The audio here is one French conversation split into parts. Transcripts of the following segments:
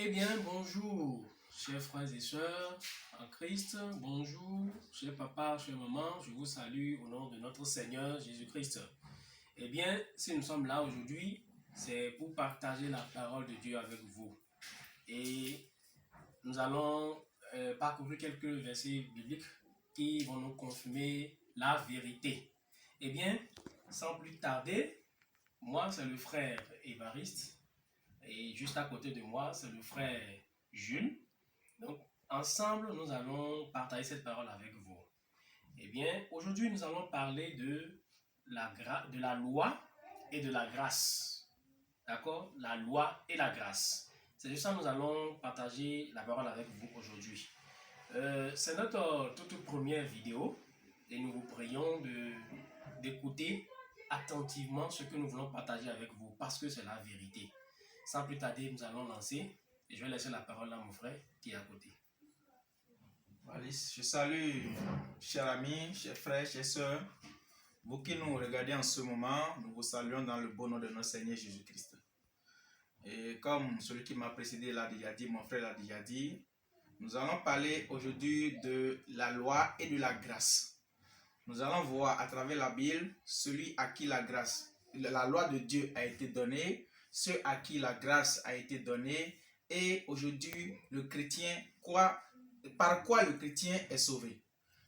Eh bien, bonjour, chers frères et sœurs en Christ. Bonjour, chers papa, chers maman. Je vous salue au nom de notre Seigneur Jésus-Christ. Eh bien, si nous sommes là aujourd'hui, c'est pour partager la parole de Dieu avec vous. Et nous allons parcourir quelques versets bibliques qui vont nous confirmer la vérité. Eh bien, sans plus tarder, moi, c'est le frère Évariste. Et juste à côté de moi, c'est le frère Jules. Donc, ensemble, nous allons partager cette parole avec vous. Eh bien, aujourd'hui, nous allons parler de la loi et de la grâce. D'accord? La loi et la grâce. C'est juste ça que nous allons partager la parole avec vous aujourd'hui. C'est notre toute première vidéo et nous vous prions d'écouter attentivement ce que nous voulons partager avec vous parce que c'est la vérité. Sans plus tarder, nous allons lancer et je vais laisser la parole à mon frère qui est à côté. Allez, je salue, chers amis, chers frères, chers sœurs. Vous qui nous regardez en ce moment, nous vous saluons dans le bon nom de notre Seigneur Jésus-Christ. Et comme celui qui m'a précédé l'a déjà dit, mon frère l'a déjà dit, nous allons parler aujourd'hui de la loi et de la grâce. Nous allons voir à travers la Bible celui à qui la grâce, la loi de Dieu a été donnée, ceux à qui la grâce a été donnée, et aujourd'hui le chrétien, par quoi le chrétien est sauvé.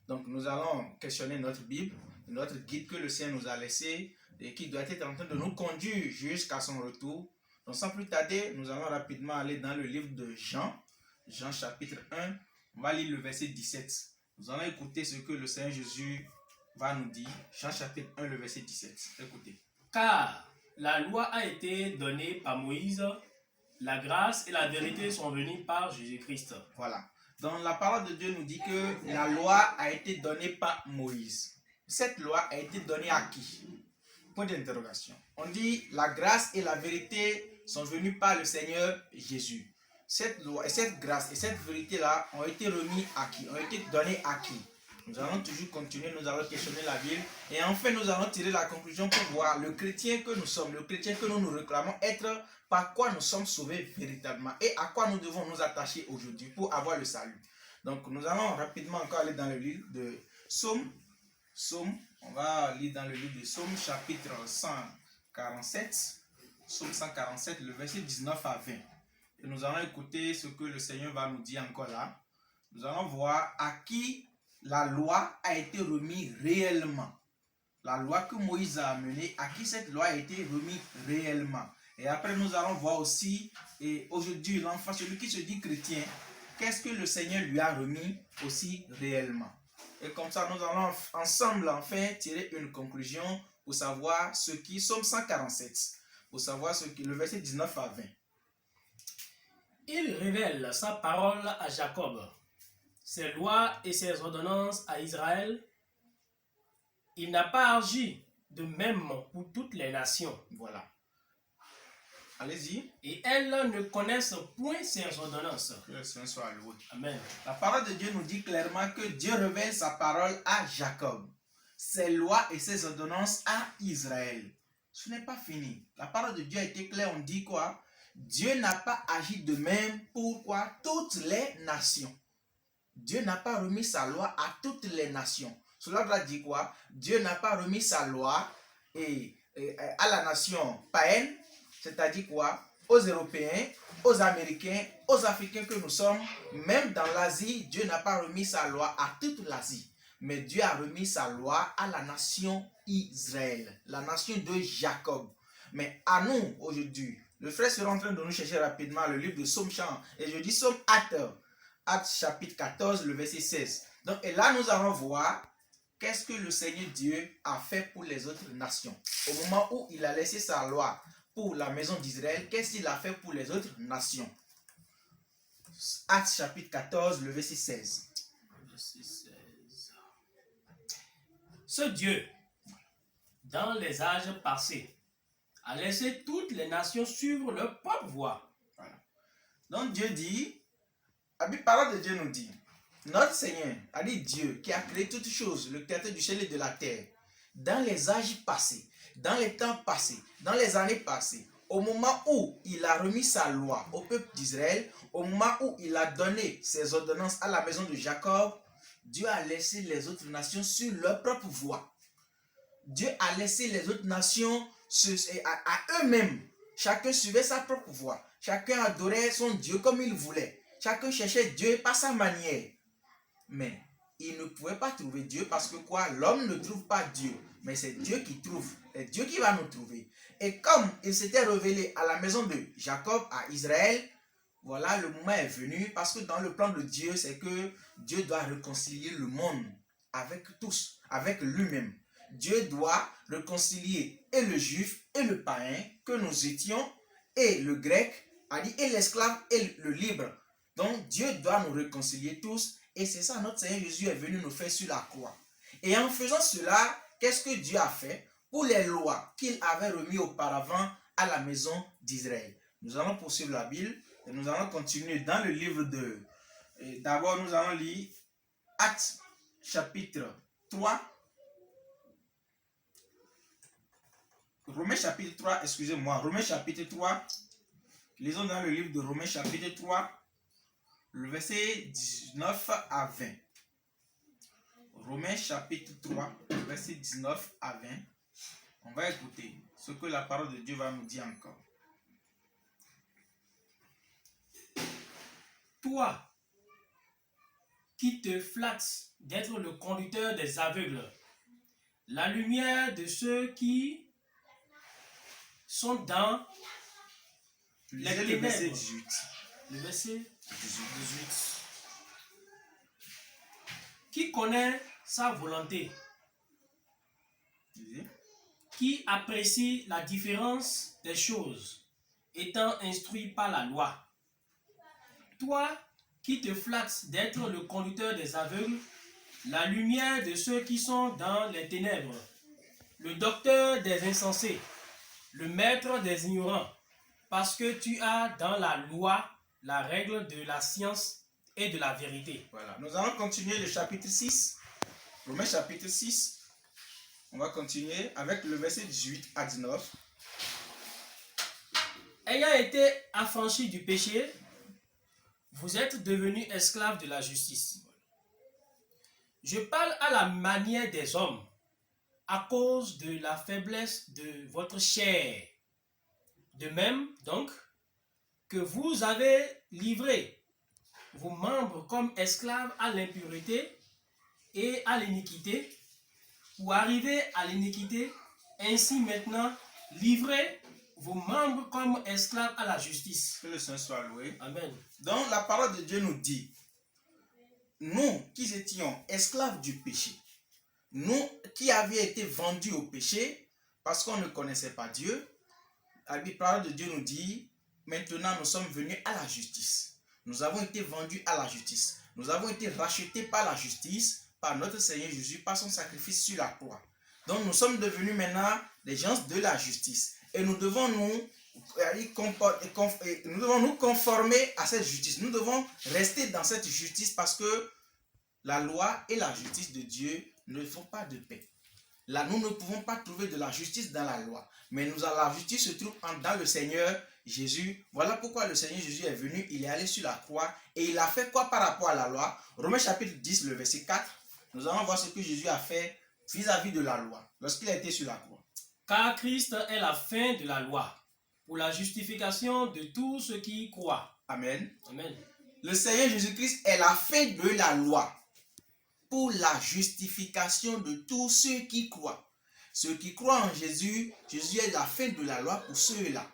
Donc nous allons questionner notre Bible, notre guide que le Seigneur nous a laissé et qui doit être en train de nous conduire jusqu'à son retour. Donc sans plus tarder, nous allons rapidement aller dans le livre de Jean, Jean chapitre 1, on va lire le verset 17. Nous allons écouter ce que le Seigneur Jésus va nous dire. Jean chapitre 1, le verset 17. Écoutez. Car la loi a été donnée par Moïse, la grâce et la vérité sont venues par Jésus-Christ. Voilà. Donc la parole de Dieu nous dit que la loi a été donnée par Moïse. Cette loi a été donnée à qui? Point d'interrogation. On dit la grâce et la vérité sont venues par le Seigneur Jésus. Cette loi et cette grâce et cette vérité-là ont été remises à qui? Ont été données à qui? Nous allons toujours continuer, nous allons questionner la Bible et enfin nous allons tirer la conclusion pour voir le chrétien que nous sommes, le chrétien que nous réclamons être, par quoi nous sommes sauvés véritablement et à quoi nous devons nous attacher aujourd'hui pour avoir le salut. Donc nous allons rapidement encore aller dans le livre de Psaume, on va lire dans le livre de Psaume chapitre 147, Psaume 147, le verset 19 à 20. Et nous allons écouter ce que le Seigneur va nous dire encore là. Nous allons voir à qui la loi a été remise réellement. La loi que Moïse a amenée, à qui cette loi a été remise réellement. Et après, nous allons voir aussi, et aujourd'hui, l'enfant, celui qui se dit chrétien, qu'est-ce que le Seigneur lui a remis aussi réellement. Et comme ça, nous allons ensemble, enfin, tirer une conclusion pour savoir ce qui, Psaume 147, pour savoir ce qui, le verset 19 à 20. Il révèle sa parole à Jacob, ses lois et ses ordonnances à Israël. Il n'a pas agi de même pour toutes les nations. Voilà. Allez-y. Et elles ne connaissent point ses ordonnances. Que le Seigneur soit loué. Amen. La parole de Dieu nous dit clairement que Dieu révèle sa parole à Jacob, ses lois et ses ordonnances à Israël. Ce n'est pas fini. La parole de Dieu a été claire. On dit quoi? Dieu n'a pas agi de même pour quoi? Toutes les nations. Dieu n'a pas remis sa loi à toutes les nations. Cela doit dire quoi? Dieu n'a pas remis sa loi à la nation païenne, c'est-à-dire quoi? Aux Européens, aux Américains, aux Africains que nous sommes, même dans l'Asie, Dieu n'a pas remis sa loi à toute l'Asie. Mais Dieu a remis sa loi à la nation Israël, la nation de Jacob. Mais à nous, aujourd'hui, le frère sera en train de nous chercher rapidement le livre de Psaume chant. Et je dis Psaume Actes chapitre 14, le verset 16. Donc, et là, nous allons voir qu'est-ce que le Seigneur Dieu a fait pour les autres nations. Au moment où il a laissé sa loi pour la maison d'Israël, qu'est-ce qu'il a fait pour les autres nations? Actes chapitre 14, le verset 16. Verset 16. Ce Dieu, dans les âges passés, a laissé toutes les nations suivre leur propre voie. Voilà. Donc Dieu dit, la parole de Dieu nous dit, notre Seigneur, a dit Dieu qui a créé toutes choses, le créateur du ciel et de la terre, dans les âges passés, dans les temps passés, dans les années passées, au moment où il a remis sa loi au peuple d'Israël, au moment où il a donné ses ordonnances à la maison de Jacob, Dieu a laissé les autres nations sur leur propre voie. Dieu a laissé les autres nations à eux-mêmes. Chacun suivait sa propre voie. Chacun adorait son Dieu comme il voulait. Chacun cherchait Dieu par sa manière. Mais il ne pouvait pas trouver Dieu parce que quoi? L'homme ne trouve pas Dieu. Mais c'est Dieu qui trouve. C'est Dieu qui va nous trouver. Et comme il s'était révélé à la maison de Jacob, à Israël, voilà, le moment est venu parce que dans le plan de Dieu, c'est que Dieu doit réconcilier le monde avec tous, avec lui-même. Dieu doit réconcilier et le juif et le païen que nous étions, et le grec, et l'esclave et le libre. Donc Dieu doit nous réconcilier tous, et c'est ça notre Seigneur Jésus est venu nous faire sur la croix. Et en faisant cela, qu'est-ce que Dieu a fait pour les lois qu'il avait remises auparavant à la maison d'Israël? Nous allons poursuivre la Bible et nous allons continuer dans le livre de... D'abord, nous allons lire Actes chapitre 3. Romains chapitre 3, excusez-moi, Romains chapitre 3. Lisons dans le livre de Romains chapitre 3, le verset 19 à 20. Romains chapitre 3, verset 19 à 20. On va écouter ce que la parole de Dieu va nous dire encore. Toi, qui te flattes d'être le conducteur des aveugles, la lumière de ceux qui sont dans les ténèbres. Le verset 18. Le verset 18. Qui connaît sa volonté, qui apprécie la différence des choses, étant instruit par la loi. Toi qui te flattes d'être le conducteur des aveugles, la lumière de ceux qui sont dans les ténèbres, le docteur des insensés, le maître des ignorants, parce que tu as dans la loi la règle de la science et de la vérité. Voilà, nous allons continuer le chapitre 6, Romains chapitre 6. On va continuer avec le verset 18 à 19. Ayant été affranchis du péché, vous êtes devenus esclaves de la justice. Je parle à la manière des hommes, à cause de la faiblesse de votre chair. De même, donc, que vous avez livré vos membres comme esclaves à l'impureté et à l'iniquité, pour arriver à l'iniquité, ainsi maintenant, livrez vos membres comme esclaves à la justice. Que le Seigneur soit loué. Amen. Donc la parole de Dieu nous dit, nous qui étions esclaves du péché, nous qui avions été vendus au péché parce qu'on ne connaissait pas Dieu, la parole de Dieu nous dit, maintenant nous sommes venus à la justice. Nous avons été vendus à la justice. Nous avons été rachetés par la justice, par notre Seigneur Jésus, par son sacrifice sur la croix. Donc nous sommes devenus maintenant des gens de la justice. Et nous devons nous conformer à cette justice. Nous devons rester dans cette justice parce que la loi et la justice de Dieu ne font pas de paix. Là, nous ne pouvons pas trouver de la justice dans la loi. Mais la justice se trouve dans le Seigneur Jésus. Voilà pourquoi le Seigneur Jésus est venu. Il est allé sur la croix. Et il a fait quoi par rapport à la loi? Romains chapitre 10, le verset 4. Nous allons voir ce que Jésus a fait vis-à-vis de la loi lorsqu'il a été sur la croix. Car Christ est la fin de la loi, pour la justification de tous ceux qui y croient. Amen. Amen. Le Seigneur Jésus-Christ est la fin de la loi, pour la justification de tous ceux qui croient. Ceux qui croient en Jésus, Jésus est la fin de la loi pour ceux-là.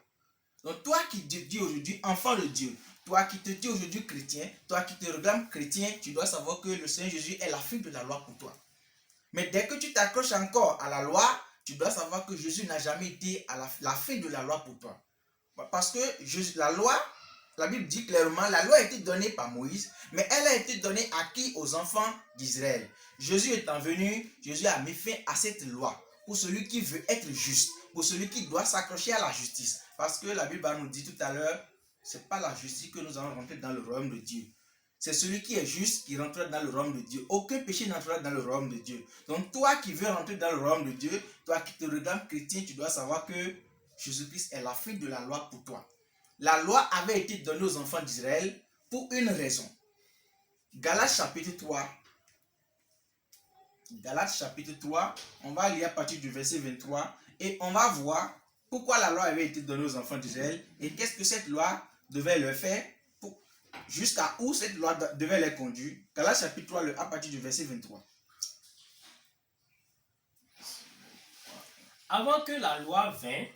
Donc toi qui te dis aujourd'hui enfant de Dieu, toi qui te dis aujourd'hui chrétien, toi qui te réclames chrétien, tu dois savoir que le Seigneur Jésus est la fin de la loi pour toi. Mais dès que tu t'accroches encore à la loi, tu dois savoir que Jésus n'a jamais été à la fin de la loi pour toi. Parce que la loi, la Bible dit clairement, la loi a été donnée par Moïse, mais elle a été donnée à qui? Aux enfants d'Israël. Jésus étant venu, Jésus a mis fin à cette loi. Pour celui qui veut être juste, pour celui qui doit s'accrocher à la justice. Parce que la Bible nous dit tout à l'heure, ce n'est pas la justice que nous allons rentrer dans le royaume de Dieu. C'est celui qui est juste qui rentrera dans le royaume de Dieu. Aucun péché n'entrera dans le royaume de Dieu. Donc toi qui veux rentrer dans le royaume de Dieu, toi qui te regardes chrétien, tu dois savoir que Jésus-Christ est la fin de la loi pour toi. La loi avait été donnée aux enfants d'Israël pour une raison. Galates chapitre 3. Galates chapitre 3, on va lire à partir du verset 23 et on va voir pourquoi la loi avait été donnée aux enfants d'Israël et qu'est-ce que cette loi devait leur faire, jusqu'à où cette loi devait les conduire. Galates chapitre 3, à partir du verset 23. Avant que la loi vînt,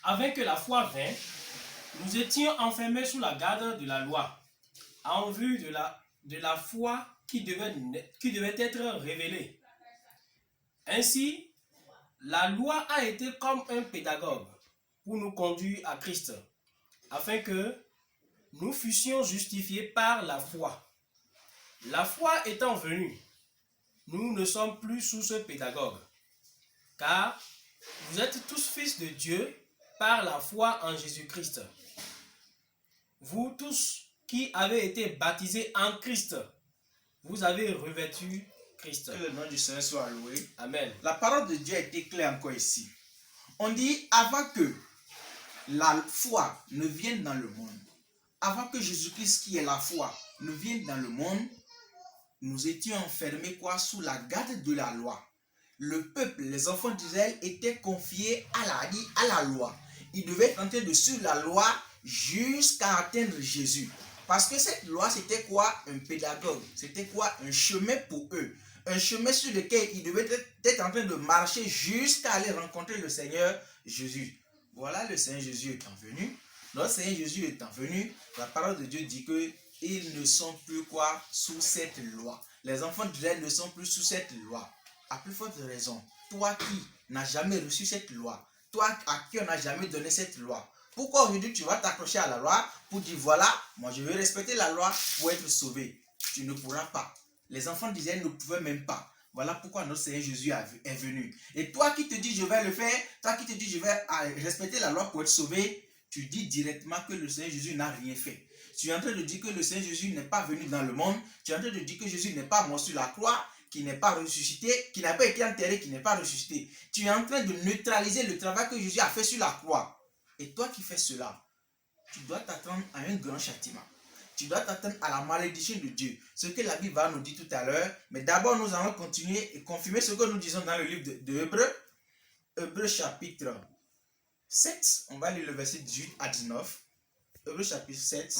avant que la foi vînt, nous étions enfermés sous la garde de la loi, en vue de la foi qui devait être révélée. Ainsi, la loi a été comme un pédagogue pour nous conduire à Christ, afin que nous fussions justifiés par la foi. La foi étant venue, nous ne sommes plus sous ce pédagogue, car vous êtes tous fils de Dieu par la foi en Jésus-Christ. Vous tous qui avez été baptisés en Christ, vous avez revêtu Christ. Que le nom du Seigneur soit loué. Amen. La parole de Dieu a été claire encore ici. On dit avant que la foi ne vienne dans le monde, avant que Jésus-Christ qui est la foi ne vienne dans le monde, nous étions enfermés sous la garde de la loi. Le peuple, les enfants d'Israël étaient confiés à la loi. Ils devaient tenter de suivre la loi jusqu'à atteindre Jésus. Parce que cette loi, c'était quoi? Un pédagogue. C'était quoi? Un chemin pour eux. Un chemin sur lequel ils devaient être en train de marcher jusqu'à aller rencontrer le Seigneur Jésus. Voilà le Seigneur Jésus étant venu. Notre Seigneur Jésus étant venu, la parole de Dieu dit qu'ils ne sont plus sous cette loi. Les enfants d'Israël ne sont plus sous cette loi. À plus forte raison, toi qui n'as jamais reçu cette loi, toi à qui on n'a jamais donné cette loi, pourquoi aujourd'hui tu vas t'accrocher à la loi pour dire voilà, moi je vais respecter la loi pour être sauvé? Tu ne pourras pas. Les enfants d'Israël ne pouvaient même pas. Voilà pourquoi notre Seigneur Jésus est venu. Et toi qui te dis je vais le faire, toi qui te dis je vais respecter la loi pour être sauvé, tu dis directement que le Seigneur Jésus n'a rien fait. Tu es en train de dire que le Seigneur Jésus n'est pas venu dans le monde. Tu es en train de dire que Jésus n'est pas mort sur la croix, qui n'est pas ressuscité, qui n'a pas été enterré, qui n'est pas ressuscité. Tu es en train de neutraliser le travail que Jésus a fait sur la croix. Et toi qui fais cela, tu dois t'attendre à un grand châtiment. Tu dois t'attendre à la malédiction de Dieu. Ce que la Bible va nous dire tout à l'heure. Mais d'abord, nous allons continuer et confirmer ce que nous disons dans le livre de Hébreux. Hébreux chapitre 7. On va lire le verset 18 à 19. Hébreux chapitre 7.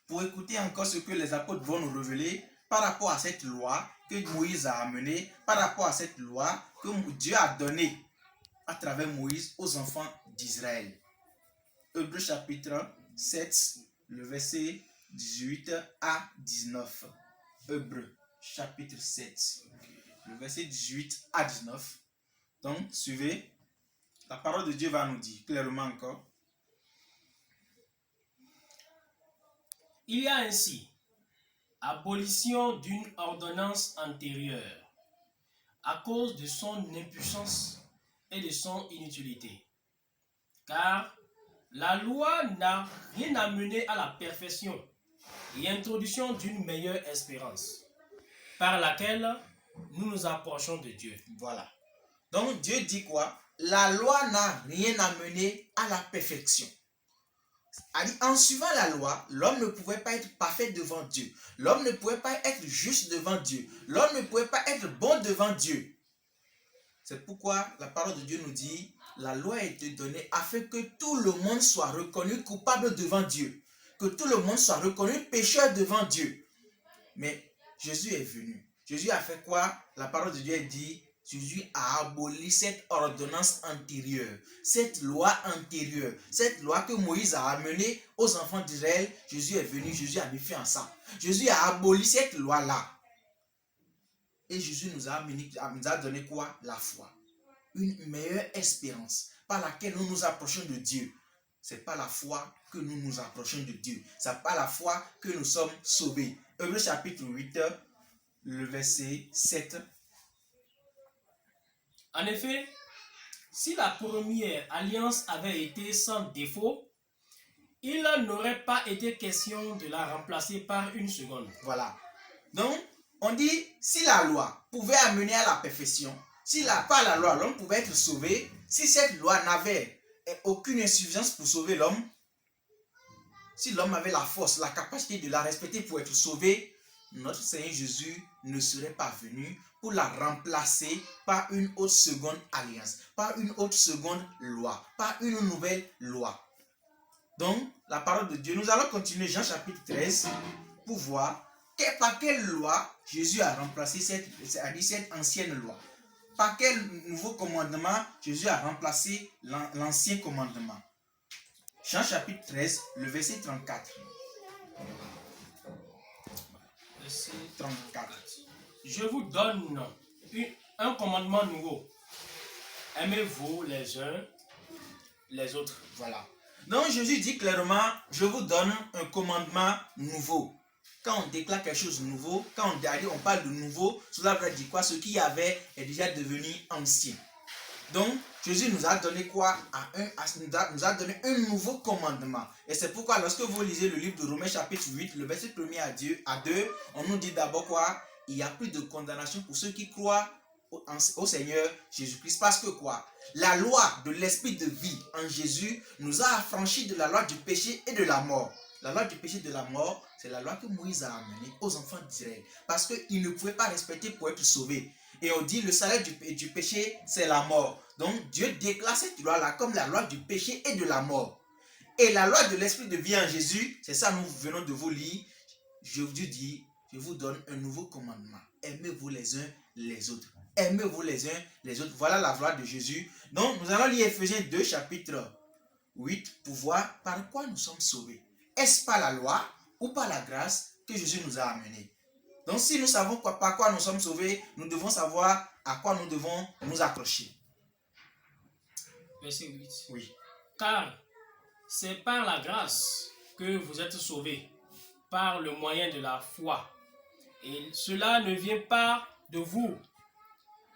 Pour écouter encore ce que les apôtres vont nous révéler par rapport à cette loi que Moïse a amenée, par rapport à cette loi que Dieu a donnée à travers Moïse aux enfants d'Israël. Hébreux chapitre 7, le verset 18 à 19. Hébreux chapitre 7, le verset 18 à 19. Donc, suivez. La parole de Dieu va nous dire clairement encore. Il y a ainsi abolition d'une ordonnance antérieure à cause de son impuissance et de son inutilité. Car la loi n'a rien amené à la perfection et introduction d'une meilleure espérance, par laquelle nous nous approchons de Dieu. Voilà. Donc Dieu dit quoi? La loi n'a rien amené à la perfection. En suivant la loi, l'homme ne pouvait pas être parfait devant Dieu. L'homme ne pouvait pas être juste devant Dieu. L'homme ne pouvait pas être bon devant Dieu. C'est pourquoi la parole de Dieu nous dit, la loi a été donnée afin que tout le monde soit reconnu coupable devant Dieu. Que tout le monde soit reconnu pécheur devant Dieu. Mais Jésus est venu. Jésus a fait quoi? La parole de Dieu dit, Jésus a aboli cette ordonnance antérieure, cette loi antérieure, cette loi que Moïse a amenée aux enfants d'Israël. Jésus est venu, Jésus a mis fin à ça. Jésus a aboli cette loi-là. Et Jésus nous a donné quoi? La foi. Une meilleure espérance par laquelle nous nous approchons de Dieu. Ce n'est pas la foi que nous nous approchons de Dieu. Ce n'est pas la foi que nous sommes sauvés. Hébreux chapitre 8, le verset 7. En effet, si la première alliance avait été sans défaut, il n'aurait pas été question de la remplacer par une seconde. Voilà. Donc, on dit, si la loi pouvait amener à la perfection, Si par la loi, l'homme pouvait être sauvé, si cette loi n'avait aucune insuffisance pour sauver l'homme, si l'homme avait la force, la capacité de la respecter pour être sauvé, notre Seigneur Jésus ne serait pas venu pour la remplacer par une autre seconde alliance, par une autre seconde loi, par une nouvelle loi. Donc, la parole de Dieu, nous allons continuer Jean chapitre 13 pour voir par quelle loi Jésus a remplacé cette ancienne loi. Par quel nouveau commandement Jésus a remplacé l'ancien commandement. Jean chapitre 13, le verset 34. Verset 34. Je vous donne un commandement nouveau. Aimez-vous les uns les autres. Voilà. Donc Jésus dit clairement, je vous donne un commandement nouveau. Quand on déclare quelque chose de nouveau, quand on parle de nouveau, cela veut dire quoi? Ce qui y avait est déjà devenu ancien. Donc Jésus nous a donné quoi? Nous a donné un nouveau commandement. Et c'est pourquoi lorsque vous lisez le livre de Romains chapitre 8, le verset 1er à 2, on nous dit d'abord quoi? Il n'y a plus de condamnation pour ceux qui croient au Seigneur Jésus-Christ. Parce que quoi? La loi de l'esprit de vie en Jésus nous a affranchis de la loi du péché et de la mort. La loi du péché et de la mort, c'est la loi que Moïse a amenée aux enfants d'Israël. Parce qu'ils ne pouvaient pas respecter pour être sauvés. Et on dit le salaire du péché, c'est la mort. Donc Dieu déclare cette loi-là comme la loi du péché et de la mort. Et la loi de l'esprit de vie en Jésus, c'est ça nous venons de vous lire. Dieu dit, je vous donne un nouveau commandement. Aimez-vous les uns les autres. Aimez-vous les uns les autres. Voilà la loi de Jésus. Donc nous allons lire Ephésiens 2 chapitre 8 pour voir par quoi nous sommes sauvés. Est-ce par la loi ou par la grâce que Jésus nous a amenés? Donc si nous savons par quoi nous sommes sauvés, nous devons savoir à quoi nous devons nous accrocher. Verset 8. Oui. Car c'est par la grâce que vous êtes sauvés, par le moyen de la foi. Et cela ne vient pas de vous,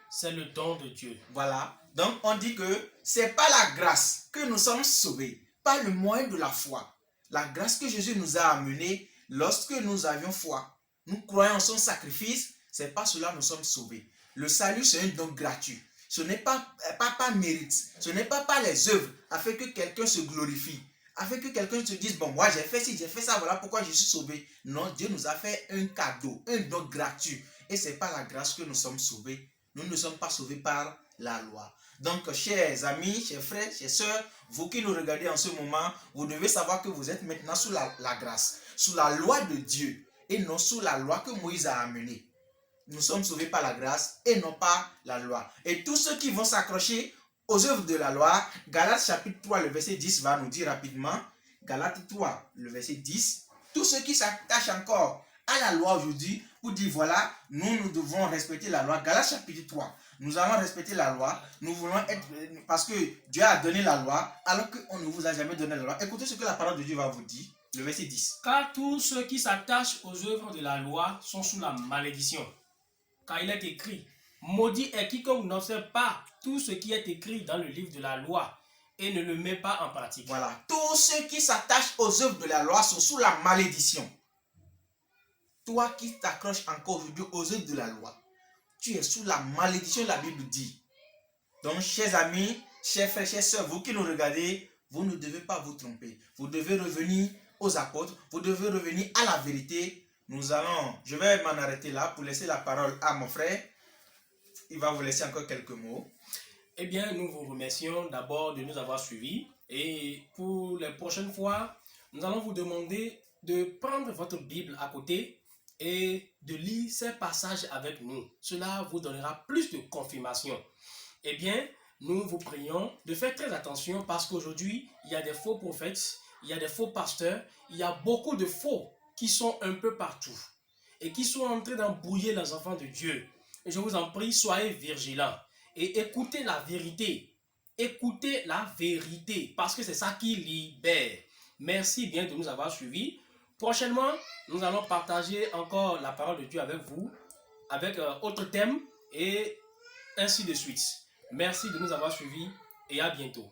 c'est le don de Dieu. Voilà. Donc on dit que c'est par la grâce que nous sommes sauvés, par le moyen de la foi. La grâce que Jésus nous a amenée lorsque nous avions foi. Nous croyons en son sacrifice, c'est pas cela que nous sommes sauvés. Le salut, c'est un don gratuit. Ce n'est pas par mérite, ce n'est pas par les œuvres, afin que quelqu'un se glorifie, afin que quelqu'un se dise, bon, moi j'ai fait ci, j'ai fait ça, voilà pourquoi je suis sauvé. Non, Dieu nous a fait un cadeau, un don gratuit. Et c'est par la grâce que nous sommes sauvés. Nous ne sommes pas sauvés par la loi. Donc, chers amis, chers frères, chers sœurs, vous qui nous regardez en ce moment, vous devez savoir que vous êtes maintenant sous la grâce, sous la loi de Dieu, et non sous la loi que Moïse a amenée. Nous sommes sauvés par la grâce et non par la loi. Et tous ceux qui vont s'accrocher aux œuvres de la loi, Galates chapitre 3, le verset 10 va nous dire rapidement, Galates 3, le verset 10, tous ceux qui s'attachent encore à la loi aujourd'hui, pour dire voilà, nous devons respecter la loi. Galates chapitre 3, nous allons respecter la loi, nous voulons être, parce que Dieu a donné la loi, alors qu'on ne vous a jamais donné la loi. Écoutez ce que la parole de Dieu va vous dire, le verset 10. Car tous ceux qui s'attachent aux œuvres de la loi sont sous la malédiction. Car il est écrit, maudit est quiconque n'observe pas tout ce qui est écrit dans le livre de la loi et ne le met pas en pratique. Voilà, tous ceux qui s'attachent aux œuvres de la loi sont sous la malédiction. Toi qui t'accroches encore aujourd'hui aux œuvres de la loi, tu es sous la malédiction, la Bible dit. Donc, chers amis, chers frères, chers sœurs, vous qui nous regardez, vous ne devez pas vous tromper. Vous devez revenir aux apôtres, vous devez revenir à la vérité. Je vais m'en arrêter là pour laisser la parole à mon frère. Il va vous laisser encore quelques mots. Eh bien, nous vous remercions d'abord de nous avoir suivis. Et pour les prochaines fois, nous allons vous demander de prendre votre Bible à côté et de lire ces passages avec nous. Cela vous donnera plus de confirmation. Eh bien, nous vous prions de faire très attention parce qu'aujourd'hui, il y a des faux prophètes, il y a des faux pasteurs, il y a beaucoup de faux qui sont un peu partout et qui sont en train d'embrouiller les enfants de Dieu. Et je vous en prie, soyez vigilants et écoutez la vérité. Écoutez la vérité parce que c'est ça qui libère. Merci bien de nous avoir suivis. Prochainement, nous allons partager encore la parole de Dieu avec vous, avec autre thème et ainsi de suite. Merci de nous avoir suivis et à bientôt.